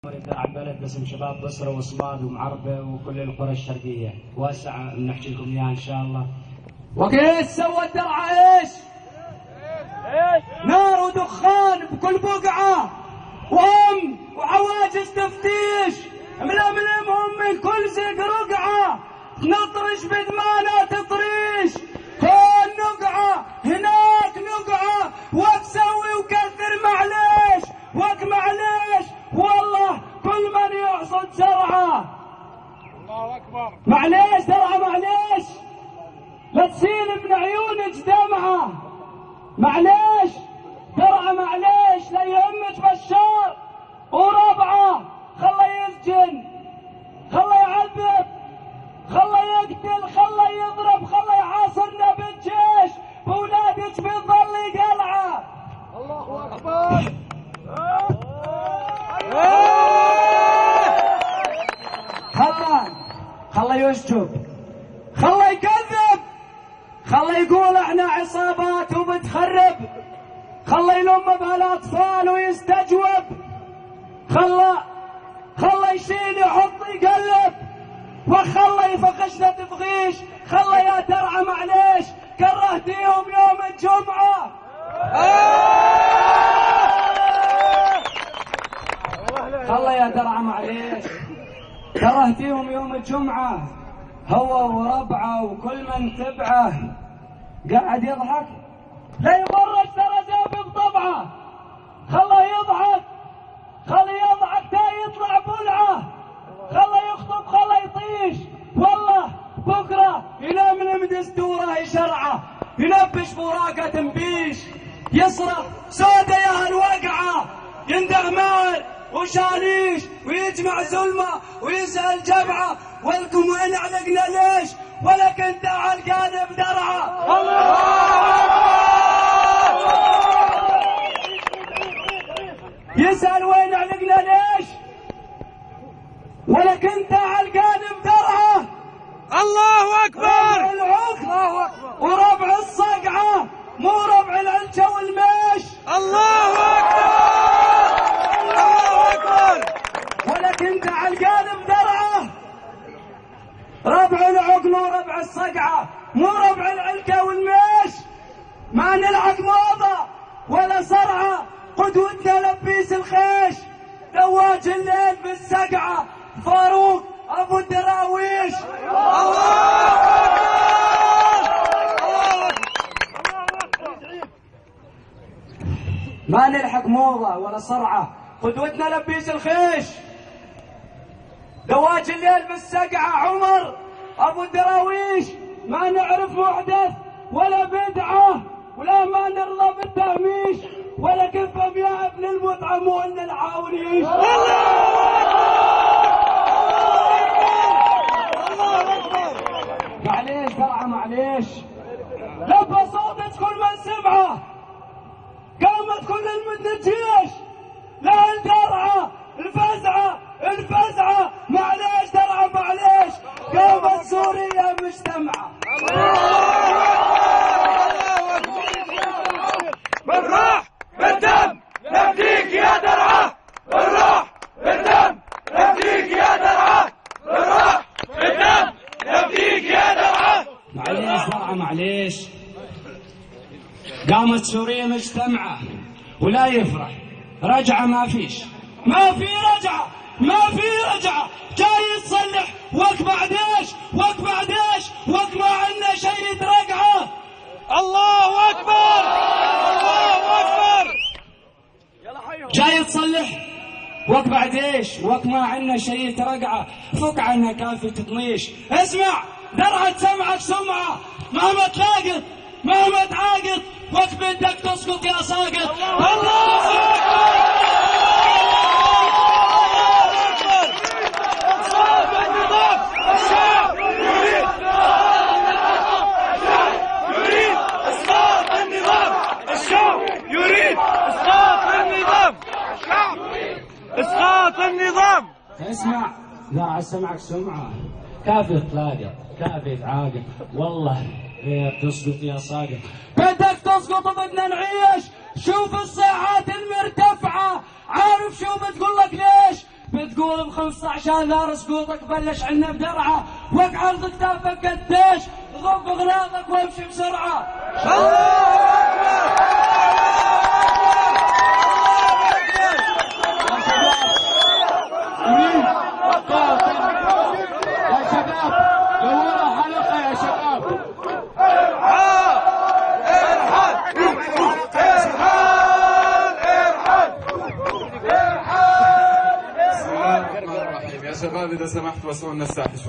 عن بلد اسم شباب بصره وصماد ومعربه وكل القرى الشرقيه واسعه بنحكي لكم اياها ان شاء الله. وكيف سوى الدرعه ايش؟ نار ودخان بكل بقعه وعواجز تفتيش ململمهم من كل زق رقعه نطرش بدمانه تطريش هون نقعه هناك نقعه وتسوي وكثر معليش وك معليش والله كل من يحصد زرعه. الله اكبر. معليش زرعه معليش لا تسيل من عيونك دمعه معليش زرعه معليش لا يهمك بشار وربعه خله يسجن خله يعذب خله يقتل خله يضرب خله يحاصرنا بالجيش واولادك بتظل قلعه. الله اكبر. خله يشجب خله يكذب خله يقول احنا عصابات وبتخرب خله يلم بهالاطفال ويستجوب خله يشيل يحط يقلب وخله يفقشنا تفغيش خله يا درعه معليش كرهتيهم يوم الجمعه. خله يا درعه معليش كرهتيهم يوم الجمعة هو وربعه وكل من تبعه قاعد يضحك لا يغرش ترى زاب بطبعه خله يضحك تا يطلع بلعه خله يخطب خله يطيش والله بكره يلملم دستوره يشرعه يلبش براقه تنبيش يصرخ سوده يا هالوقعه يندغ مال وشاليش ويجمع زلمه ويسال جبعه ولكم وين علقنا ليش ولا كنت علقان بدرعه. يسال وين علقنا ليش ولا كنت علقان بدرعه. الله اكبر. الله اكبر. وربع الصقعه مو ربع العلجه والميش. الله اكبر. ولا كنت علقان بدرعه ربع العقل وربع الصقعه مو ربع العلكه والميش ما نلعب موضه ولا صرعه قدوتنا لبيس الخيش دواج الليل بالسقعه فاروق ابو الدراويش. ما نلحق موضه ولا صرعه قدوتنا لبيس الخيش دواج الليل بالسقعه عمر ابو الدراويش ما نعرف محدث ولا بدعه ولا ما نرضى بالتهميش ولا كفه يا ابن المطعم ولا العاونيش. معليش درعه معليش لبى صوتك كل من سمعه قامت كل المنتجيش لا الدرعه الفزعه معليش درعه معليش قامت سوريا مجتمعه. بالروح بالدم نفديك يا درعه بالروح بالدم نفديك يا درعه بالروح بالدم نفديك يا درعه. معليش درعه معليش قامت سوريا مجتمعه ولا يفرح رجعه ما في رجعه جاي تصلح وك بعديش وك ما عندنا شيء يترقعه. الله اكبر. الله اكبر. جاي تصلح وك بعديش وك ما عندنا شيء يترقعه فك عنا كافي تطنيش. اسمع درعه سمعك سمعه مهما تلاقط مهما تعاقط وك بدك تسقط يا ساقط. الله اكبر. اسقاط النظام. اسمع لا سمعك سمعه كافي تلاقط كافي تعاقب والله بتسقط يا ساقط بدك تسقط وبدنا نعيش. شوف الصيحات المرتفعه عارف شو بتقول لك ليش تقول ب15,000 سقوطك بلش عنا بدرعه، وقع عرض كتافك قديش، غب اغلاقك وامشي بسرعه. يا شباب دوروا حلقة يا شباب. بسم الله الرحمن الرحيم. يا شباب إذا سمحت وسعوا لنا الساحة شوي.